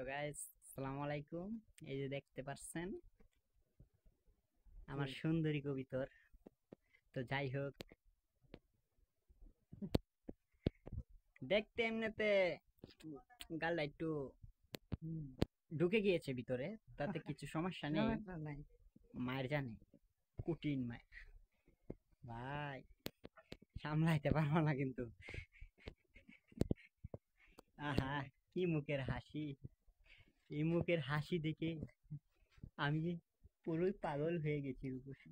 Guys, আসসালামু আলাইকুম। এই যে দেখতে পাচ্ছেন আমার সুন্দরী কবিতর। তো যাই হোক, দেখতে এমনিতে গালটা একটু ঢুকে গিয়েছে ভিতরে, তাতে কিছু সমস্যা নেই। মায়ের জানে, কুটিন মায়ের ভাই, সামলাইতে পারবো না কিন্তু। আহা, কি মুখের হাসি! এই মুখের হাসি দেখে আমি পুরোই পাগল হয়ে গেছি রূপসী।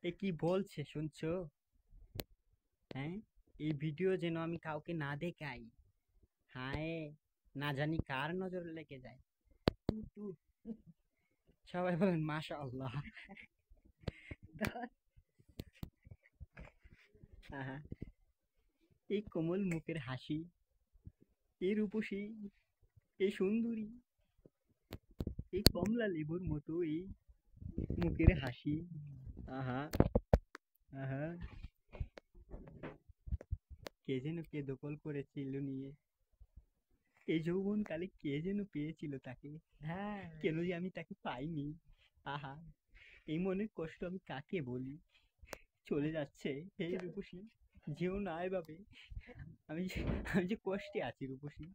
এ কি বলছে শুনছো? হ্যাঁ, এই ভিডিও যেন আমি কাউকে না দেখাই। হায়, না জানি কার নজর লেগে যায়। সবাই বলেন মাশাআল্লাহ। আহা, এই কোমল মুখের হাসি, এই রূপসী, এই সুন্দরী, এই কমলা লেবুর মতো এই মুখের হাসি। আহা, আহা, কে যেন কে দখল করেছিল নিয়ে। এই যৌবনকালে কে যেন পেয়েছিল তাকে, কেন যে আমি তাকে পাইনি। আহা, এই মনের কষ্ট আমি কাকে বলি। চলে যাচ্ছে, হে রূপসী, যেও না এভাবে। আমি আমি যে কষ্টে আছি রূপসী।